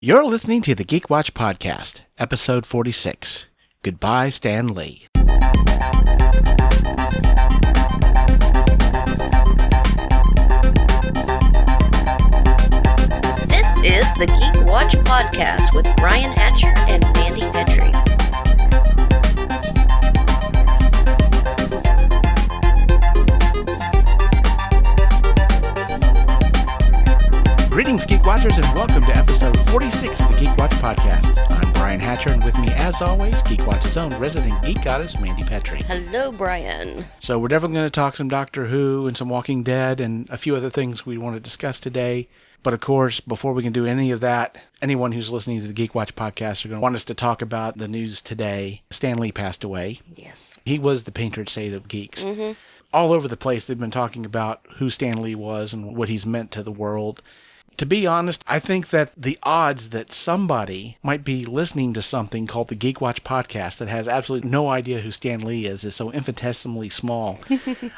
You're listening to the Geek Watch Podcast, episode 46. Goodbye, Stan Lee. This is the Geek Watch Podcast with Brian Hatcher and Mandy Petrie. Greetings, Geek Watchers, and welcome to episode 46 of the Geek Watch Podcast. I'm Brian Hatcher, and with me, as always, Geek Watch's own resident geek goddess, Mandy Petrie. Hello, Brian. So we're definitely going to talk some Doctor Who and some Walking Dead and a few other things we want to discuss today. But of course, before we can do any of that, anyone who's listening to the Geek Watch Podcast are going to want us to talk about the news today. Stan Lee passed away. Yes. He was the patron saint of geeks. Mm-hmm. All over the place, they've been talking about who Stan Lee was and what he's meant to the world. To be honest, I think that the odds that somebody might be listening to something called the Geek Watch Podcast that has absolutely no idea who Stan Lee is so infinitesimally small.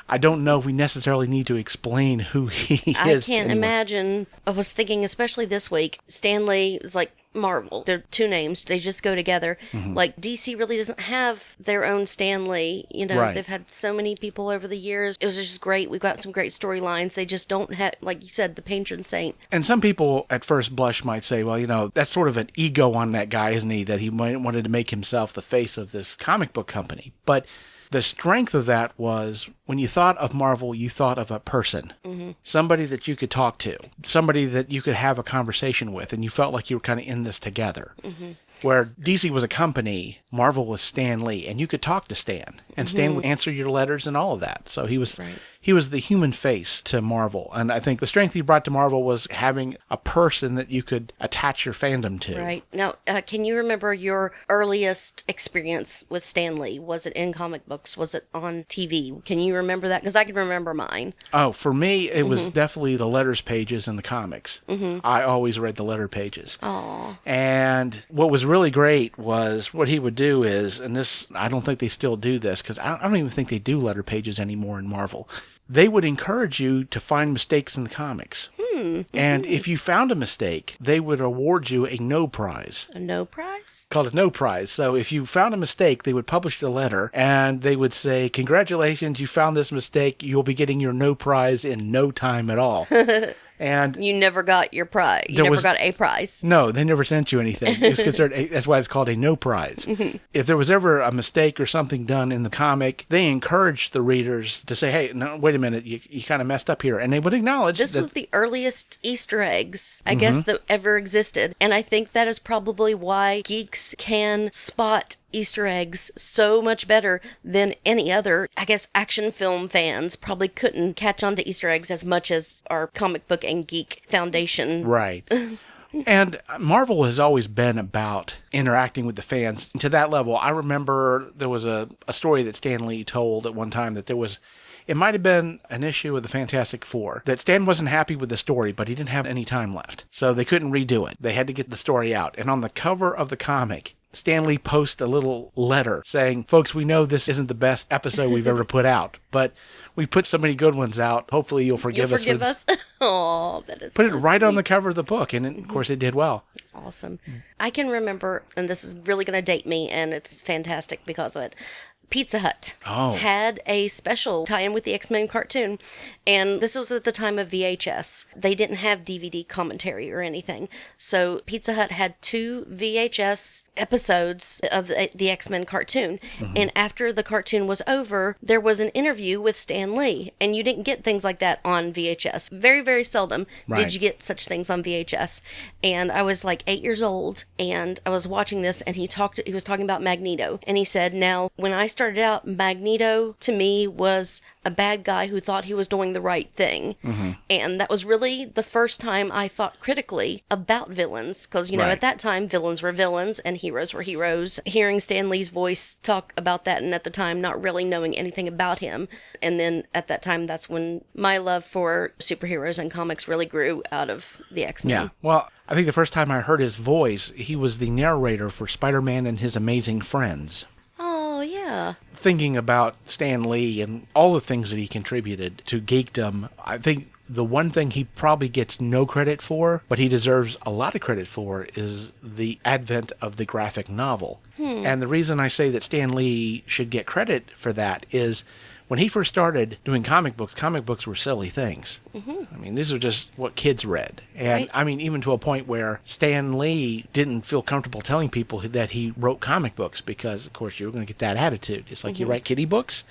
I don't know if we necessarily need to explain who he is. I can't imagine. I was thinking, especially this week, Stan Lee is like Marvel. They're two names. They just go together. Mm-hmm. Like, DC really doesn't have their own Stan Lee. You know, right. They've had so many people over the years. It was just great. We've got some great storylines. They just don't have, like you said, the patron saint. And some people at first blush might say, well, you know, that's sort of an ego on that guy, isn't he? That he might wanted to make himself the face of this comic book company. But the strength of that was when you thought of Marvel, you thought of a person, somebody that you could talk to, somebody that you could have a conversation with, and you felt like you were kind of in this together. Mm-hmm. Where DC was a company, Marvel was Stan Lee, and you could talk to Stan, and Stan would answer your letters and all of that. So he was the human face to Marvel, and I think the strength he brought to Marvel was having a person that you could attach your fandom to. Right. Now, can you remember your earliest experience with Stan Lee? Was it in comic books? Was it on TV? Can you remember that? Because I can remember mine. Oh, for me, it was definitely the letters pages in the comics. Mm-hmm. I always read the letter pages. Aww. And what was really great was what he would do is, and this, I don't think they still do this, because I don't even think they do letter pages anymore in Marvel. They would encourage you to find mistakes in the comics. And if you found a mistake, they would award you a no prize. A no prize? Called a no prize. So if you found a mistake, they would publish the letter and they would say, congratulations, you found this mistake. You'll be getting your no prize in no time at all. And you never got your prize. You never got a prize. No, they never sent you anything. It was considered that's why it's called a no prize. If there was ever a mistake or something done in the comic, they encouraged the readers to say, hey, no, wait a minute, you kind of messed up here. And they would acknowledge this was the earliest Easter eggs, I guess, that ever existed. And I think that is probably why geeks can spot Easter eggs so much better than any other. I guess action film fans probably couldn't catch on to Easter eggs as much as our comic book and geek foundation. Right. And Marvel has always been about interacting with the fans to that level. I remember there was a story that Stan Lee told at one time that it might have been an issue of the Fantastic Four, that Stan wasn't happy with the story, but he didn't have any time left. So they couldn't redo it. They had to get the story out. And on the cover of the comic, Stan Lee posts a little letter saying, folks, we know this isn't the best episode we've ever put out, but we put so many good ones out. Hopefully you'll forgive us. You'll forgive us? Oh, that is Put it so right sweet. On the cover of the book, and of course it did well. Awesome. I can remember, and this is really going to date me, and it's fantastic because of it. Pizza Hut had a special tie-in with the X-Men cartoon, and this was at the time of VHS. They didn't have DVD commentary or anything, so Pizza Hut had 2 VHS episodes of the X-Men cartoon, and after the cartoon was over, there was an interview with Stan Lee, and you didn't get things like that on VHS. Very, very seldom did you get such things on VHS, and I was like 8 years old, and I was watching this, and he was talking about Magneto, and he said, now, when I started out, Magneto to me was a bad guy who thought he was doing the right thing. And that was really the first time I thought critically about villains, because, you know, at that time, villains were villains and heroes were heroes. Hearing Stan Lee's voice talk about that, and at the time not really knowing anything about him. And then at that time, that's when my love for superheroes and comics really grew out of the X-Men. Yeah, well, I think the first time I heard his voice, he was the narrator for Spider-Man and His Amazing Friends. Oh, yeah. Thinking about Stan Lee and all the things that he contributed to geekdom, I think the one thing he probably gets no credit for, but he deserves a lot of credit for, is the advent of the graphic novel. And the reason I say that Stan Lee should get credit for that is when he first started doing comic books were silly things. I mean, these are just what kids read. And Right. I mean, even to a point where Stan Lee didn't feel comfortable telling people that he wrote comic books because, of course, you were going to get that attitude. It's like you write kiddie books.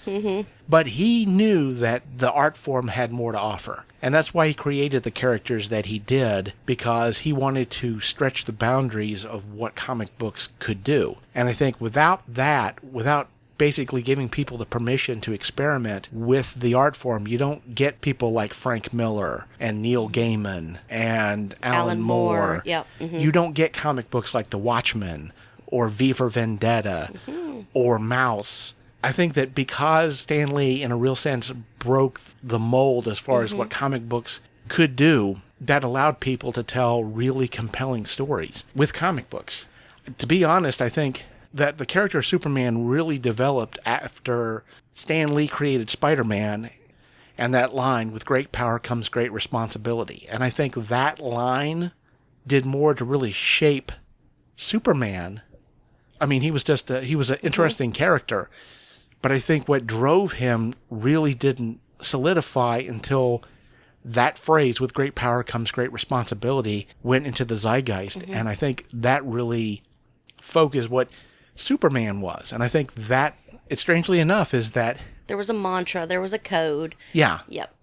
But he knew that the art form had more to offer. And that's why he created the characters that he did, because he wanted to stretch the boundaries of what comic books could do. And I think without that, without basically giving people the permission to experiment with the art form, you don't get people like Frank Miller and Neil Gaiman and Alan Moore. Yeah. You don't get comic books like The Watchmen or V for Vendetta or Mouse. I think that because Stan Lee, in a real sense, broke the mold as far as what comic books could do, that allowed people to tell really compelling stories with comic books. To be honest, I think that the character of Superman really developed after Stan Lee created Spider-Man, and that line, "with great power comes great responsibility." And I think that line did more to really shape Superman. I mean, he was an interesting character, but I think what drove him really didn't solidify until that phrase, "with great power comes great responsibility," went into the zeitgeist. And I think that really focused what Superman was. And I think that, it strangely enough, is that There was a mantra. There was a code. yeah, Yep.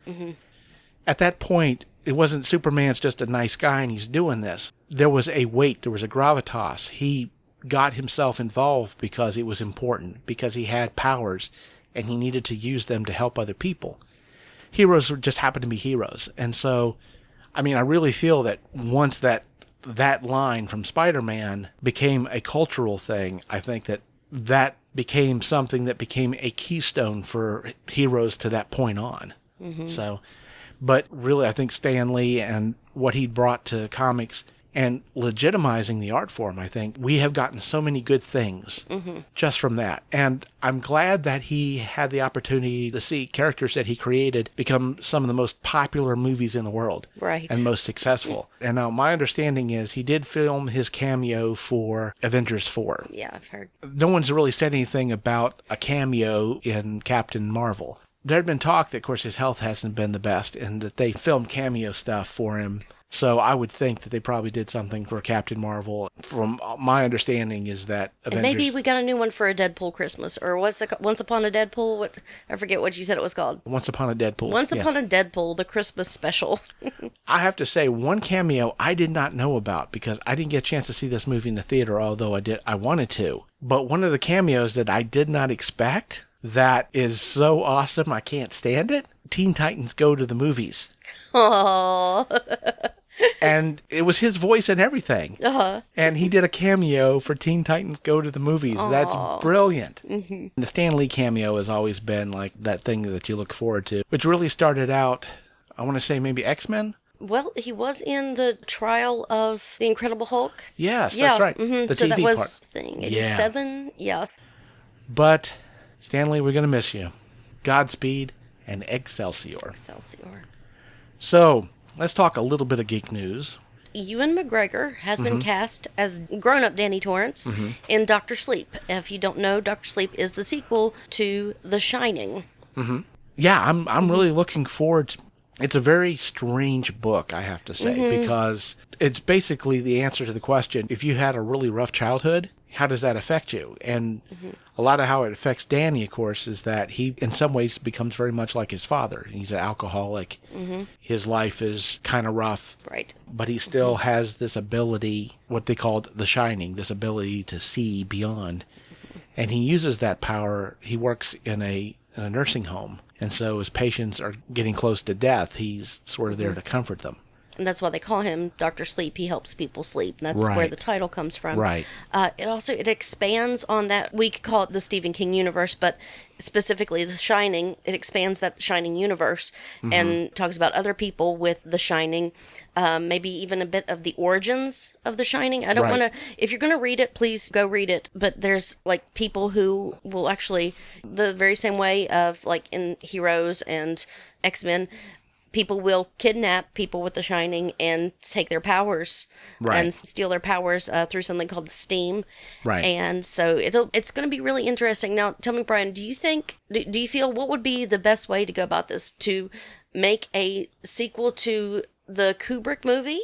at that point, it wasn't Superman's just a nice guy and he's doing this. There was a weight, there was a gravitas. He got himself involved because it was important, because he had powers and he needed to use them to help other people. Heroes just happened to be heroes. And so, I mean, I really feel that once that line from Spider-Man became a cultural thing, I think that became something that became a keystone for heroes to that point on. So, but really, I think Stan Lee and what he brought to comics and legitimizing the art form, I think we have gotten so many good things just from that. And I'm glad that he had the opportunity to see characters that he created become some of the most popular movies in the world. Right. And most successful. And now my understanding is he did film his cameo for Avengers 4. Yeah, I've heard. No one's really said anything about a cameo in Captain Marvel. There had been talk that, of course, his health hasn't been the best and that they filmed cameo stuff for him. So I would think that they probably did something for Captain Marvel. From my understanding is that And Avengers... maybe we got a new one for a Deadpool Christmas, or what's it, Once Upon a Deadpool? What, I forget what you said it was called. Once Upon a Deadpool. Once yeah. Upon a Deadpool, the Christmas special. I have to say, one cameo I did not know about because I didn't get a chance to see this movie in the theater, although I wanted to. But one of the cameos that I did not expect, that is so awesome, I can't stand it. Teen Titans Go to the Movies. Oh. And it was his voice and everything. And he did a cameo for Teen Titans Go to the Movies. That's brilliant. The Stan Lee cameo has always been like that thing that you look forward to, which really started out, I want to say maybe X-Men? Well, he was in the trial of the Incredible Hulk. Yes, that's right. The so TV that was part. thing 87. Yeah. But, Stan Lee, we're going to miss you. Godspeed and Excelsior. Excelsior. So, let's talk a little bit of geek news. Ewan McGregor has been cast as grown-up Danny Torrance in Doctor Sleep. If you don't know, Doctor Sleep is the sequel to The Shining. Yeah, I'm really looking forward to... It's a very strange book, I have to say, because it's basically the answer to the question, if you had a really rough childhood, how does that affect you? And a lot of how it affects Danny, of course, is that he, in some ways, becomes very much like his father. He's an alcoholic. His life is kind of rough. Right. But he still has this ability, what they called the Shining, this ability to see beyond. And he uses that power. He works in a nursing home. And so as patients are getting close to death, he's sort of there to comfort them. And that's why they call him Dr. Sleep. He helps people sleep. And that's where Right. the title comes from. Right. It expands on that. We could call it the Stephen King universe, but specifically The Shining, it expands that Shining universe and talks about other people with The Shining, maybe even a bit of the origins of The Shining. I don't Right. want to, if you're going to read it, please go read it. But there's like people who will actually, the very same way of like in Heroes and X-Men, people will kidnap people with the Shining and take their powers and steal their powers through something called the steam. Right. And so it's going to be really interesting. Now, tell me, Brian, do you feel what would be the best way to go about this? To make a sequel to the Kubrick movie,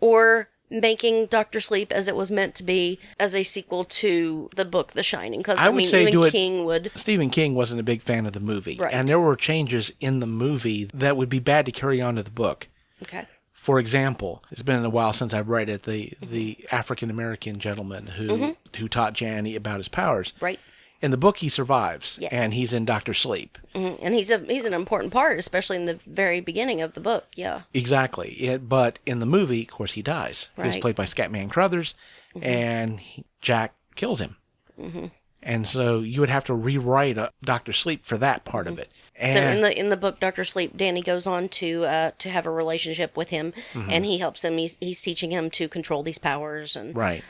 or making Dr. Sleep as it was meant to be as a sequel to the book The Shining? Because I mean, Stephen King wasn't a big fan of the movie, right. And there were changes in the movie that would be bad to carry on to the book. Okay. For example, it's been a while since I've read it. The African American gentleman who taught Janny about his powers. Right. In the book, he survives, yes. And he's in Dr. Sleep. Mm-hmm. And he's an important part, especially in the very beginning of the book, yeah. Exactly. But in the movie, of course, he dies. Right. He was played by Scatman Crothers, and Jack kills him. Mm-hmm. And so you would have to rewrite Dr. Sleep for that part of it. And so in the book Dr. Sleep, Danny goes on to have a relationship with him, and he helps him. He's teaching him to control these powers. And right.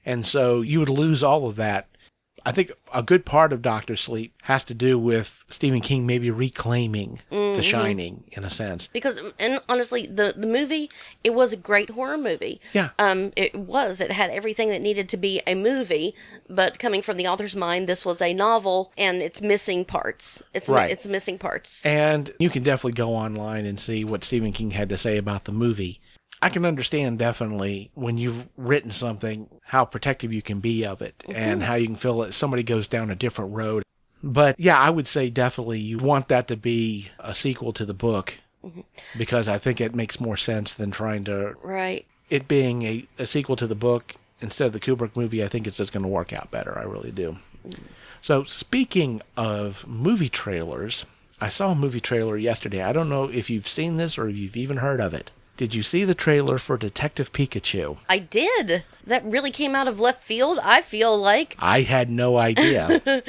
And so you would lose all of that. I think a good part of Dr. Sleep has to do with Stephen King maybe reclaiming The Shining in a sense. Because, and honestly, the movie, it was a great horror movie. Yeah. It had everything that needed to be a movie, but coming from the author's mind, this was a novel, and it's missing parts. It's missing parts. And you can definitely go online and see what Stephen King had to say about the movie. I can understand definitely when you've written something, how protective you can be of it and how you can feel that somebody goes down a different road. But yeah, I would say definitely you want that to be a sequel to the book because I think it makes more sense than trying to... Right. It being a sequel to the book instead of the Kubrick movie, I think it's just going to work out better. I really do. So speaking of movie trailers, I saw a movie trailer yesterday. I don't know if you've seen this or if you've even heard of it. Did you see the trailer for Detective Pikachu? I did. That really came out of left field, I feel like. I had no idea.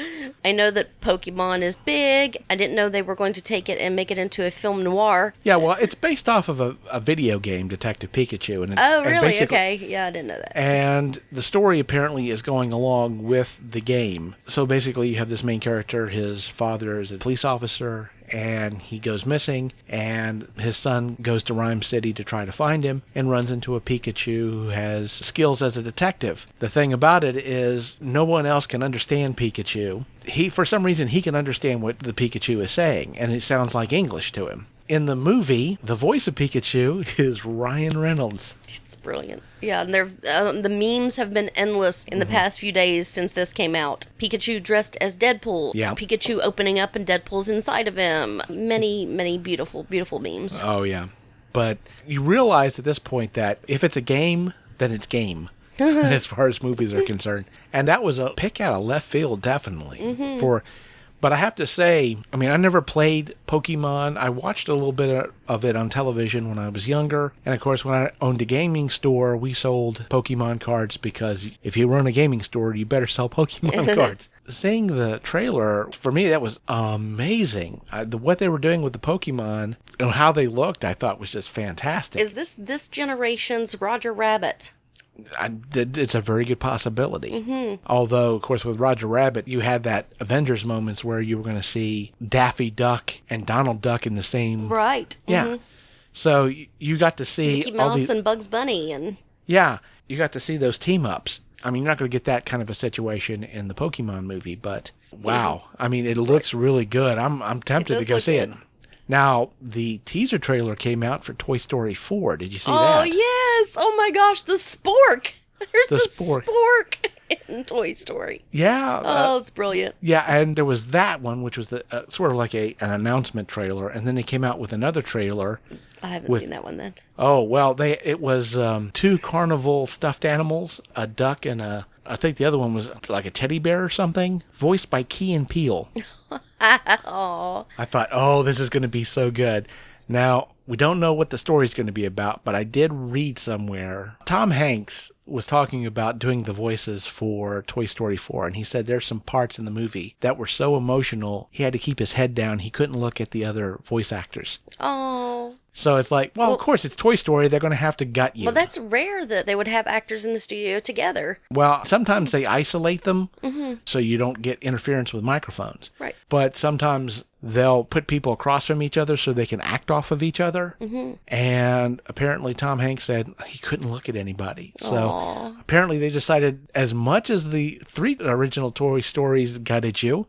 I know that Pokemon is big. I didn't know they were going to take it and make it into a film noir. Yeah, well, it's based off of a video game, Detective Pikachu. And oh, really? Okay. Yeah, I didn't know that. And the story apparently is going along with the game. So basically you have this main character, his father is a police officer, and he goes missing, and his son goes to Rhyme City to try to find him and runs into a Pikachu who has skills as a detective. The thing about it is no one else can understand Pikachu. For some reason, he can understand what the Pikachu is saying, and it sounds like English to him. In the movie, the voice of Pikachu is Ryan Reynolds. It's brilliant. Yeah, and the memes have been endless in the past few days since this came out. Pikachu dressed as Deadpool. Yeah. Pikachu opening up and Deadpool's inside of him. Many, many beautiful, beautiful memes. Oh, yeah. But you realize at this point that if it's a game, then it's game. As far as movies are concerned. And that was a pick out of left field, definitely. But I have to say, I mean, I never played Pokemon. I watched a little bit of it on television when I was younger. And of course, when I owned a gaming store, we sold Pokemon cards because if you run a gaming store, you better sell Pokemon cards. Seeing the trailer, for me, that was amazing. What they were doing with the Pokemon and how they looked, I thought was just fantastic. Is this generation's Roger Rabbit? It's a very good possibility. Although, of course, with Roger Rabbit, you had that Avengers moments where you were going to see Daffy Duck and Donald Duck in the same... Right. Yeah. So you got to see... Mickey Mouse and Bugs Bunny. And yeah, you got to see those team-ups. I mean, you're not going to get that kind of a situation in the Pokemon movie, but wow. I mean, it looks really good. I'm tempted to go see it. Now, the teaser trailer came out for Toy Story 4. Did you see that? Oh, yes. Oh, my gosh. The spork. There's a spork in Toy Story. Yeah. Oh, it's brilliant. Yeah, and there was that one, which was sort of like an announcement trailer. And then they came out with another trailer. I haven't seen that one then. Oh, well, it was 2 carnival stuffed animals, a duck and I think the other one was like a teddy bear or something, voiced by Key and Peele. Aww. I thought, this is going to be so good. Now, we don't know what the story's going to be about, but I did read somewhere. Tom Hanks was talking about doing the voices for Toy Story 4, and he said there's some parts in the movie that were so emotional, he had to keep his head down. He couldn't look at the other voice actors. Oh. So it's like, well, of course, it's Toy Story. They're going to have to gut you. Well, that's rare that they would have actors in the studio together. Well, sometimes they isolate them so you don't get interference with microphones. Right. But sometimes they'll put people across from each other so they can act off of each other. And apparently Tom Hanks said he couldn't look at anybody. So apparently they decided, as much as the 3 original Toy Stories gutted you,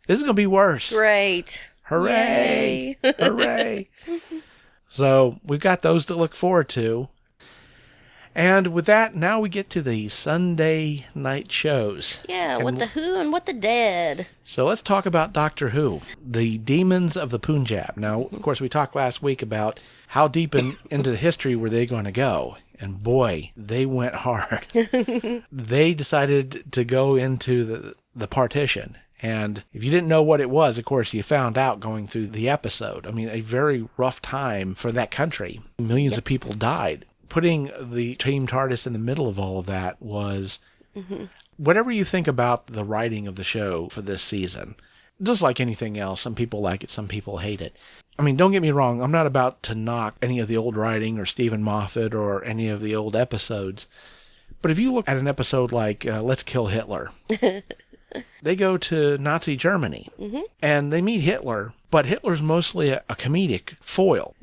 this is going to be worse. Great. Hooray. Hooray. So we've got those to look forward to. And with that, now we get to the Sunday night shows. Yeah, what the Who and what the Dead. So let's talk about Doctor Who, the Demons of the Punjab. Now, of course, we talked last week about how deep into the history were they going to go. And boy, they went hard. They decided to go into the partition. And if you didn't know what it was, of course, you found out going through the episode. I mean, a very rough time for that country. Millions of people died. Putting the Team TARDIS in the middle of all of that was... Whatever you think about the writing of the show for this season, just like anything else, some people like it, some people hate it. I mean, don't get me wrong, I'm not about to knock any of the old writing or Stephen Moffat or any of the old episodes. But if you look at an episode like Let's Kill Hitler... They go to Nazi Germany, and they meet Hitler, but Hitler's mostly a comedic foil.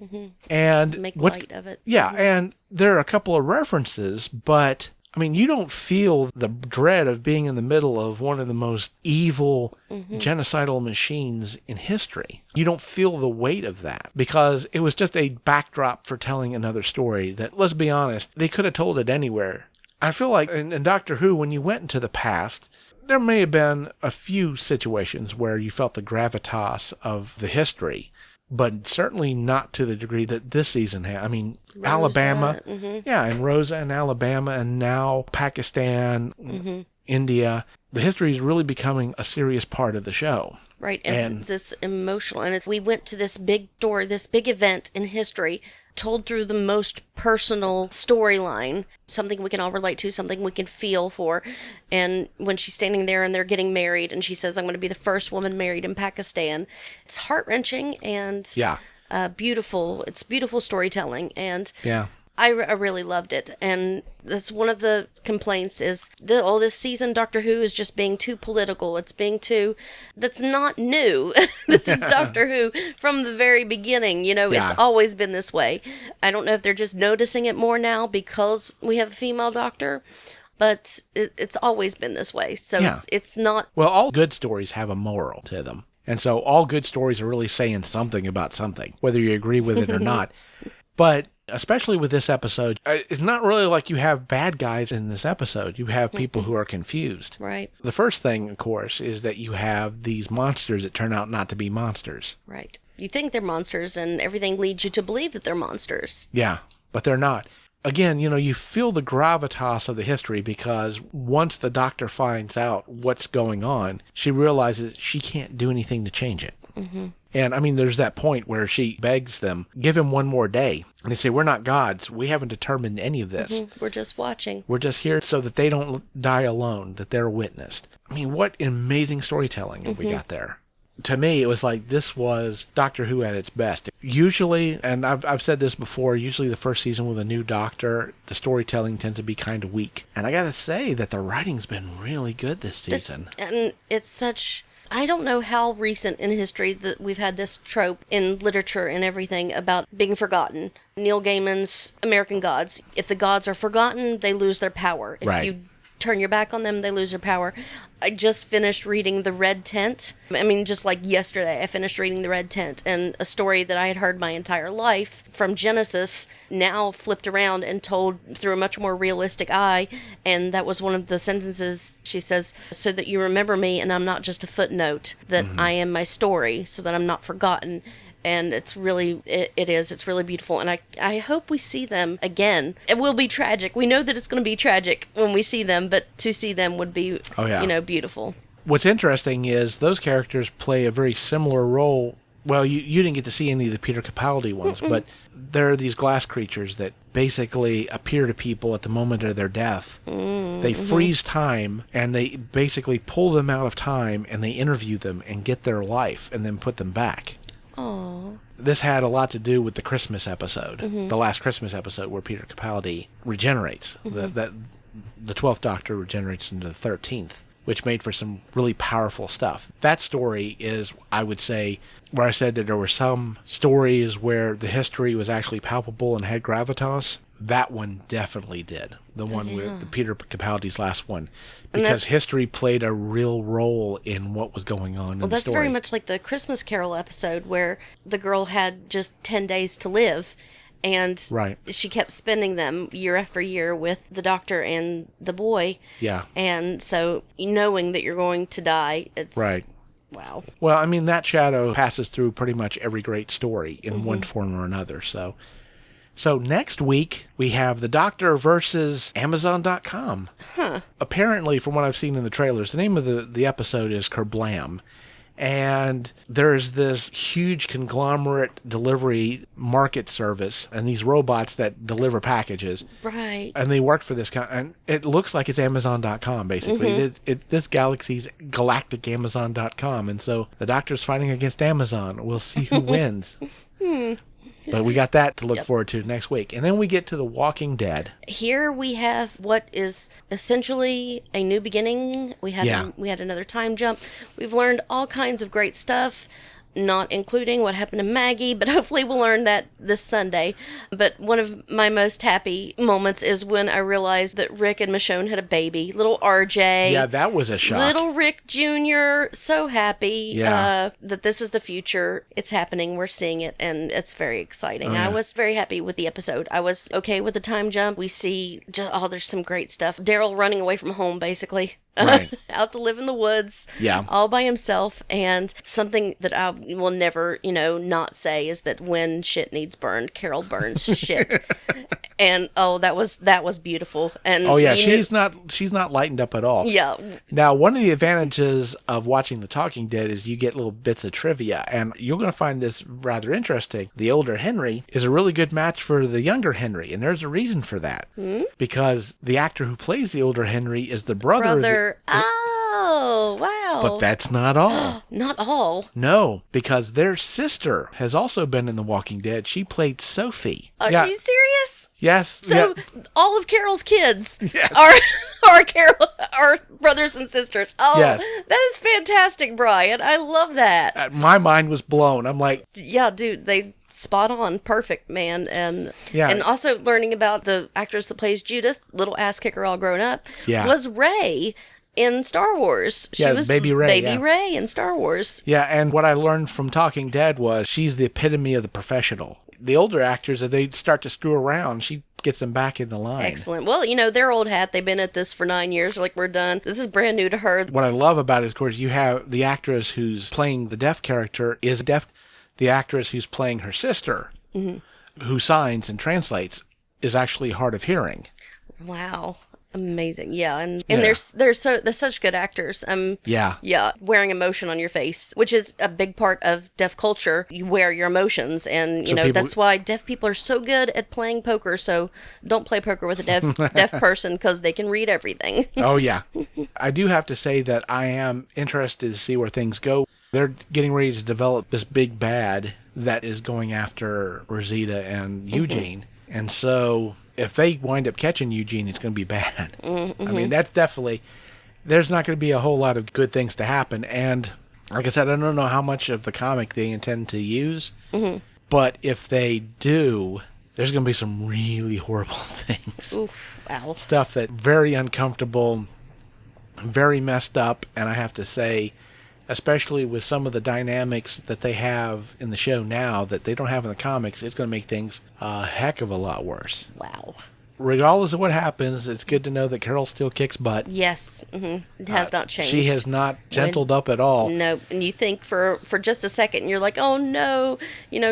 And make light of it. Yeah, and there are a couple of references, but, I mean, you don't feel the dread of being in the middle of one of the most evil genocidal machines in history. You don't feel the weight of that, because it was just a backdrop for telling another story that, let's be honest, they could have told it anywhere. I feel like in Doctor Who, when you went into the past... There may have been a few situations where you felt the gravitas of the history, but certainly not to the degree that this season had. I mean, Rosa, Alabama, and Rosa and Alabama, and now Pakistan, India. The history is really becoming a serious part of the show. Right, and this emotional, and we went to this big story, this big event in history, told through the most personal storyline, something we can all relate to, something we can feel for. And when she's standing there and they're getting married and she says, I'm going to be the first woman married in Pakistan, it's heart-wrenching and beautiful. It's beautiful storytelling. And I really loved it. And that's one of the complaints is this season Doctor Who is just being too political. It's being too... That's not new. This is Doctor Who from the very beginning. You know, it's always been this way. I don't know if they're just noticing it more now because we have a female doctor, but it's always been this way. So it's not... Well, all good stories have a moral to them. And so all good stories are really saying something about something, whether you agree with it or not. But... especially with this episode, it's not really like you have bad guys in this episode. You have people who are confused. Right. The first thing, of course, is that you have these monsters that turn out not to be monsters. Right. You think they're monsters, and everything leads you to believe that they're monsters. Yeah, but they're not. Again, you feel the gravitas of the history because once the doctor finds out what's going on, she realizes she can't do anything to change it. And, I mean, there's that point where she begs them, give him one more day. And they say, we're not gods. We haven't determined any of this. We're just watching. We're just here so that they don't die alone, that they're witnessed. I mean, what amazing storytelling have we got there. To me, it was like this was Doctor Who at its best. Usually, and I've said this before, usually the first season with a new doctor, the storytelling tends to be kind of weak. And I got to say that the writing's been really good this season. And it's such... I don't know how recent in history that we've had this trope in literature and everything about being forgotten. Neil Gaiman's American Gods. If the gods are forgotten, they lose their power. If you turn your back on them, they lose their power. I just finished reading The Red Tent. I mean, just like yesterday, I finished reading The Red Tent, and a story that I had heard my entire life from Genesis, now flipped around and told through a much more realistic eye. And that was one of the sentences she says, so that you remember me and I'm not just a footnote, that I am my story, so that I'm not forgotten. And it's really, it's really beautiful. And I hope we see them again. It will be tragic. We know that it's going to be tragic when we see them, but to see them would be, beautiful. What's interesting is those characters play a very similar role. Well, you didn't get to see any of the Peter Capaldi ones, but there are these glass creatures that basically appear to people at the moment of their death. They freeze time, and they basically pull them out of time, and they interview them and get their life and then put them back. Oh. This had a lot to do with the Christmas episode, the last Christmas episode where Peter Capaldi regenerates. The 12th Doctor regenerates into the 13th, which made for some really powerful stuff. That story is, I would say, where I said that there were some stories where the history was actually palpable and had gravitas. That one definitely did. The one with the Peter Capaldi's last one. Because history played a real role in what was going on in the story. Well, that's very much like the Christmas Carol episode where the girl had just 10 days to live. And she kept spending them year after year with the Doctor and the boy. Yeah. And so knowing that you're going to die, it's... Right. Wow. Well, I mean, that shadow passes through pretty much every great story in one form or another, So next week, we have The Doctor versus Amazon.com. Huh. Apparently, from what I've seen in the trailers, the name of the episode is Kerblam. And there's this huge conglomerate delivery market service and these robots that deliver packages. Right. And they work for this and it looks like it's Amazon.com, basically. This galaxy's galactic Amazon.com. And so the Doctor's fighting against Amazon. We'll see who wins. But we got that to look forward to next week. And then we get to The Walking Dead. Here we have what is essentially a new beginning. We had another time jump. We've learned all kinds of great stuff, not including what happened to Maggie, but hopefully we'll learn that this Sunday. But one of my most happy moments is when I realized that Rick and Michonne had a baby, little RJ. Yeah, that was a shock. Little Rick Jr., so happy that this is the future. It's happening. We're seeing it, and it's very exciting. I was very happy with the episode. I was okay with the time jump. We see, there's some great stuff. Daryl running away from home, basically. Right. Out to live in the woods, all by himself. And something that I will never, not say is that when shit needs burned, Carol burns shit. And that was beautiful. And she's not lightened up at all. Yeah. Now, one of the advantages of watching The Talking Dead is you get little bits of trivia, and you're going to find this rather interesting. The older Henry is a really good match for the younger Henry, and there's a reason for that. Because the actor who plays the older Henry is the brother. Oh, wow. But that's not all. Not all? No, because their sister has also been in The Walking Dead. She played Sophie. Are you serious? Yes. So all of Carol's kids are brothers and sisters. Oh, yes. That is fantastic, Brian. I love that. My mind was blown. I'm like... Yeah, dude, they... Spot on, perfect, man. And also learning about the actress that plays Judith, little ass kicker all grown up, was Rey in Star Wars. She was Baby Rey. Baby Rey in Star Wars. Yeah, and what I learned from Talking Dead was she's the epitome of the professional. The older actors, if they start to screw around, she gets them back in the line. Excellent. Well, they're old hat. They've been at this for 9 years. Like, we're done. This is brand new to her. What I love about it is, of course, you have the actress who's playing the deaf character is deaf. The actress who's playing her sister, who signs and translates, is actually hard of hearing. Wow. Amazing. Yeah. And they're such good actors. Yeah. Wearing emotion on your face, which is a big part of deaf culture. You wear your emotions. And, that's why deaf people are so good at playing poker. So don't play poker with a deaf person because they can read everything. Oh, yeah. I do have to say that I am interested to see where things go. They're getting ready to develop this big bad that is going after Rosita and Eugene. And so if they wind up catching Eugene, it's going to be bad. I mean, that's definitely... There's not going to be a whole lot of good things to happen. And like I said, I don't know how much of the comic they intend to use. But if they do, there's going to be some really horrible things. Oof, wow. Stuff that very uncomfortable, very messed up. And I have to say... especially with some of the dynamics that they have in the show now that they don't have in the comics, it's going to make things a heck of a lot worse. Wow. Regardless of what happens, it's good to know that Carol still kicks butt. Yes. It has not changed. She has not gentled up at all. No. And you think for just a second, you're like, oh, no,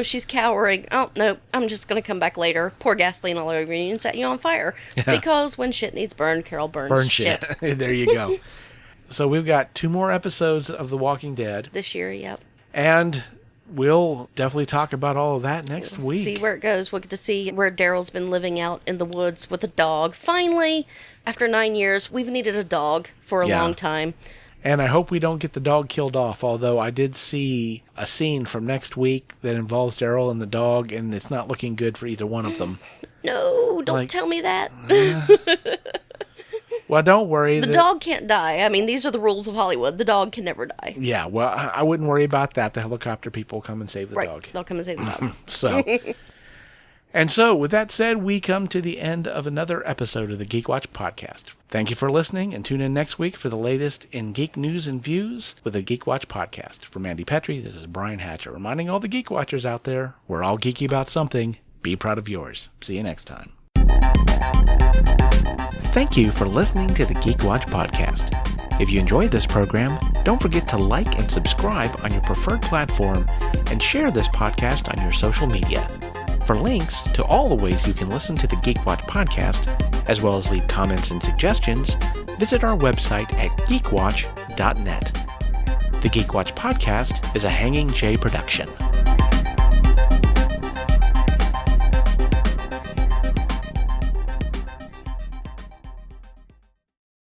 she's cowering. Oh, no, I'm just going to come back later. Pour gasoline all over you and set you on fire. Yeah. Because when shit needs burned, Carol burns shit. There you go. So we've got 2 more episodes of The Walking Dead. This year, yep. And we'll definitely talk about all of that next week. See where it goes. We'll get to see where Daryl's been living out in the woods with a dog. Finally, after 9 years, we've needed a dog for a long time. And I hope we don't get the dog killed off, although I did see a scene from next week that involves Daryl and the dog, and it's not looking good for either one of them. No, don't tell me that. Well, don't worry. The dog can't die. I mean, these are the rules of Hollywood. The dog can never die. Yeah, well, I wouldn't worry about that. The helicopter people will come and save the dog. They'll come and save the dog. So, with that said, we come to the end of another episode of the Geek Watch podcast. Thank you for listening, and tune in next week for the latest in geek news and views with the Geek Watch podcast. For Mandy Petrie, this is Brian Hatcher, reminding all the Geek Watchers out there, we're all geeky about something. Be proud of yours. See you next time. Thank you for listening to the Geek Watch podcast. If you enjoyed this program, don't forget to like and subscribe on your preferred platform and share this podcast on your social media. For links to all the ways you can listen to the Geek Watch podcast, as well as leave comments and suggestions, visit our website at geekwatch.net. The Geek Watch podcast is a Hanging J production.